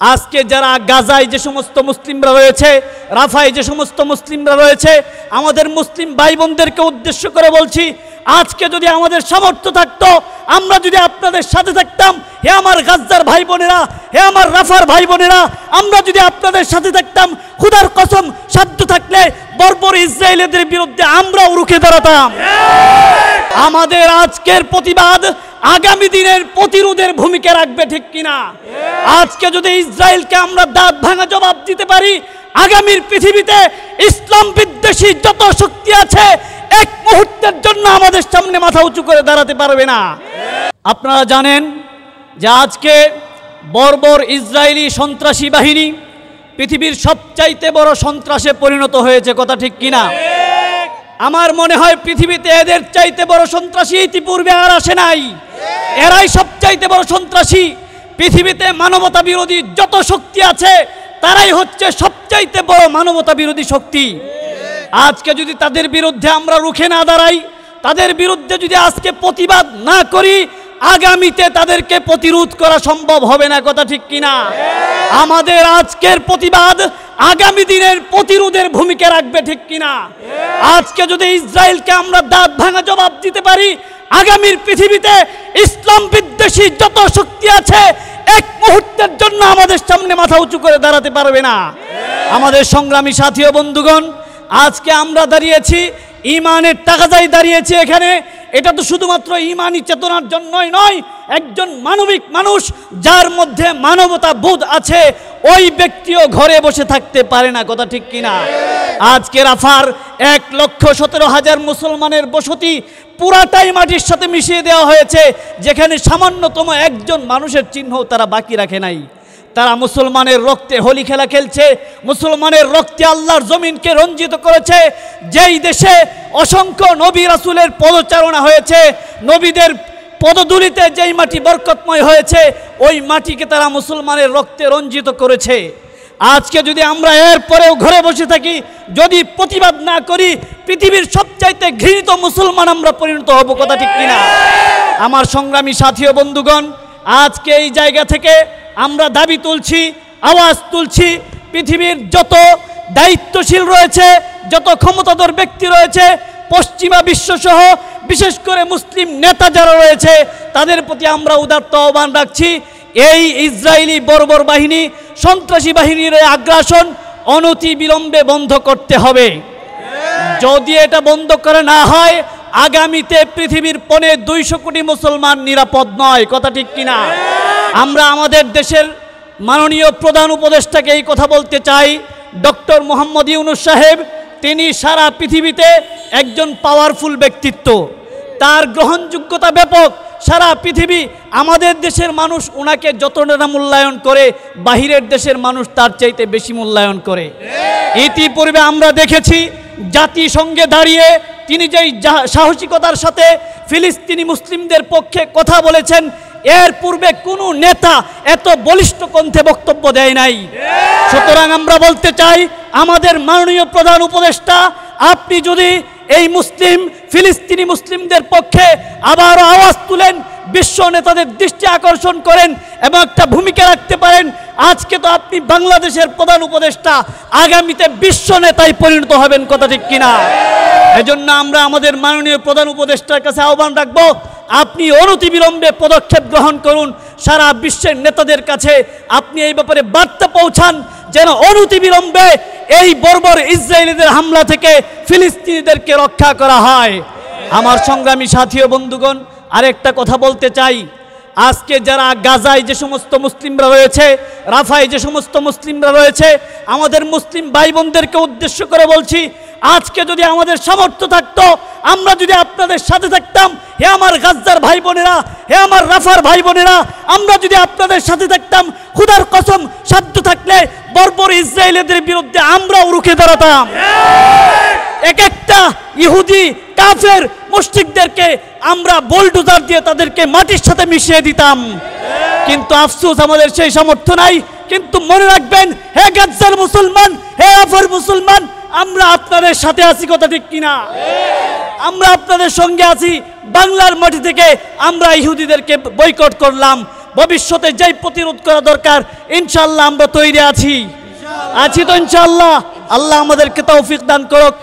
আজকে যারা গাজায় যে সমস্ত মুসলিমরা রয়েছে, রাফায় যে সমস্ত মুসলিমরা রয়েছে, আমাদের মুসলিম ভাই বোনদেরকে উদ্দেশ্য করে বলছি, আজকে যদি আমাদের সামর্থ্য থাকতো, আমরা যদি আপনাদের সাথে থাকতাম, হে আমার গাজার ভাই বোনেরা, হে আমার রাফার ভাই বোনেরা, আমরা যদি আপনাদের সাথে থাকতাম, খোদার কসম সাধ্য থাকলে বর্বর ইসরায়েলিদের বিরুদ্ধে আমরাও রুখে দাঁড়াতাম। আমাদের আজকের প্রতিবাদ আগামী দিনের প্রতিরোধের ভূমিকা রাখবে, ঠিক কিনা? আজকে যদি ইসরায়েলকে আমরা দাঁত ভাঙা জবাব দিতে পারি, আগামীর পৃথিবীতে ইসলাম বিদ্বেষী যত শক্তি আছে এক মুহূর্তের জন্য আমাদের সামনে মাথা উঁচু করে দাঁড়াতে পারবে না। আপনারা জানেন যে আজকে বর্বর ইসরায়েলি সন্ত্রাসী বাহিনী পৃথিবীর সবচাইতে বড় সন্ত্রাসে পরিণত হয়েছে, কথা ঠিক কিনা? আমার মনে হয় পৃথিবীতে এদের চাইতে বড় সন্ত্রাসী ইতিপূর্বে আর আসে নাই। এরাই সবচাইতে বড় সন্ত্রাসী। পৃথিবীতে মানবতা বিরোধী যত শক্তি আছে তারাই হচ্ছে সবচাইতে বড় মানবতা বিরোধী শক্তি। আজকে যদি তাদের বিরুদ্ধে আমরা রুখে না দাঁড়াই, তাদের বিরুদ্ধে যদি আজকে প্রতিবাদ না করি, আগামীতে তাদেরকে প্রতিরোধ করা সম্ভব হবে না, কথা ঠিক কিনা? আমাদের আজকের প্রতিবাদ আগামী দিনের প্রতিরোধের ভূমিকা রাখবে, ঠিক কিনা? আজকে যদি ইসরায়েলকে আমরা দাঁত ভাঙা জবাব দিতে পারি, আগামীর পৃথিবীতে ইসলাম বিদ্বেষী যত শক্তি আছে এক মুহূর্তের জন্য আমাদের সামনে মাথা উঁচু করে দাঁড়াতে পারবে না। আমাদের সংগ্রামী সাথী ও বন্ধুগণ, আজকে আমরা দাঁড়িয়েছি ঈমানের তাগাদায় দাঁড়িয়েছি এখানে। এটা তো শুধুমাত্র ঈমানি চেতনার জন্যই নয়, একজন মানবিক মানুষ যার মধ্যে মানবতা বোধ আছে ওই ব্যক্তিও ঘরে বসে থাকতে পারে না, কথা ঠিক কিনা? আজকে রাফার 1,17,000 মুসলমানের বসতি পুরাটাই মাটির সাথে মিশিয়ে দেওয়া হয়েছে, যেখানে সামান্যতম একজন মানুষের চিহ্ন তারা বাকি রাখে নাই। তারা মুসলমানের রক্তে হোলি খেলা খেলছে, মুসলমানের রক্তে আল্লাহর জমিনকে রঞ্জিত করেছে। যেই দেশে অসংখ্য নবী রাসূলের পদচারণা হয়েছে, নবীদের পদধূলিতে যেই মাটি বরকতময় হয়েছে, ওই মাটিকে তারা মুসলমানের রক্তে রঞ্জিত করেছে। আজকে যদি আমরা এরপরেও ঘরে বসে থাকি, যদি প্রতিবাদ না করি, পৃথিবীর সবচাইতে ঘৃণিত মুসলমান আমরা পরিণত হব, কথা ঠিক কিনা? আমার সংগ্রামী সাথী ও বন্ধুগণ, আজকে এই জায়গা থেকে আমরা দাবি তুলছি, আওয়াজ তুলছি, পৃথিবীর যত দায়িত্বশীল রয়েছে, যত ক্ষমতাধর ব্যক্তি রয়েছে, পশ্চিমা বিশ্বসহ বিশেষ করে মুসলিম নেতা যারা রয়েছে, তাদের প্রতি আমরা উদাত্ত আহ্বান রাখছি, এই ইসরায়েলি বর্বর বাহিনী, সন্ত্রাসী বাহিনীর আগ্রাসন অনতি বিলম্বে বন্ধ করতে হবে। যদি এটা বন্ধ করা না হয়, আগামীতে পৃথিবীর 250 কোটি মুসলমান নিরাপদ নয়, কথা ঠিক কিনা? আমরা আমাদের দেশের মাননীয় প্রধান উপদেষ্টাকে এই কথা বলতে চাই, ডক্টর মোহাম্মদ ইউনূস সাহেব, তিনি সারা পৃথিবীতে একজন পাওয়ারফুল ব্যক্তিত্ব, তার গ্রহণযোগ্যতা ব্যাপক। সারা পৃথিবী, আমাদের দেশের মানুষ ওনাকে যতটা মূল্যায়ন করে, বাহিরের দেশের মানুষ তার চাইতে বেশি মূল্যায়ন করে। ইতিপূর্বে আমরা দেখেছি জাতিসংঘে দাঁড়িয়ে তিনি যেই সাহসিকতার সাথে ফিলিস্তিনি মুসলিমদের পক্ষে কথা বলেছেন, এর পূর্বে কোনো নেতা এত বলিষ্ঠ কণ্ঠে বক্তব্য দেয় নাই। সুতরাং আমরা বলতে চাই, আমাদের মাননীয় প্রধান উপদেষ্টা, আপনি যদি এই ফিলিস্তিনি মুসলিমদের পক্ষে আবারও আওয়াজ তুলেন, বিশ্ব নেতাদের দৃষ্টি আকর্ষণ করেন এবং একটা ভূমিকা রাখতে পারেন, আজকে তো আপনি বাংলাদেশের প্রধান উপদেষ্টা, আগামীতে বিশ্ব নেতায় পরিণত হবেন, কথা ঠিক কিনা? এজন্য আমরা আমাদের মাননীয় প্রধান উপদেষ্টার কাছে আহ্বান রাখবো, আপনি অনতিবিলম্বে পদক্ষেপ গ্রহণ করুন, সারা বিশ্বের নেতাদের কাছে আপনি এই ব্যাপারে বার্তা পৌঁছান, যেন অনতিবিলম্বে এই বর্বর ইসরায়েলিদের হামলা থেকে ফিলিস্তিনিদেরকে রক্ষা করা হয়। আমার সংগ্রামী সাথী ও বন্ধুগণ, আরেকটা কথা বলতে চাই, আজকে যারা গাজায় যে সমস্ত মুসলিমরা রয়েছে, রাফায় যে সমস্ত মুসলিমরা রয়েছে, আমাদের মুসলিম ভাই বোনদেরকে উদ্দেশ্য করে বলছি, আজকে যদি আমাদের সামর্থ্য থাকতো, আমরা যদি আপনাদের সাথে থাকতাম, হে আমার গাজার ভাই বোনেরা, হে আমার রাফার ভাই বোনেরা, আমরা যদি আপনাদের সাথে থাকতাম, খোদার কসম সাধ্য থাকলে বর্বর ইসরায়েলিদের বিরুদ্ধে আমরাও রুখে দাঁড়াতাম। এক একটা ইহুদি কাফের মুশরিকদেরকে আমরা বুলডোজার দিয়ে তাদেরকে মাটির সাথে মিশিয়ে দিতাম। কিন্তু আফসোস, আমাদের সেই সামর্থ্য নাই। কিন্তু মনে রাখবেন, হে গাজার মুসলমান, হে রাফার মুসলমান, আমরা আপনাদের সাথে আছি, কথা ঠিক কিনা? আমরা আপনাদের সঙ্গে আছি। বাংলার মাটি থেকে আমরা ইহুদিদেরকে বয়কট করলাম, ভবিষ্যতে যেই প্রতিরোধ করা দরকার ইনশাআল্লাহ আমরা তৈরি আছি তো ইনশাআল্লাহ। আল্লাহ আমাদেরকে তৌফিক দান করুক।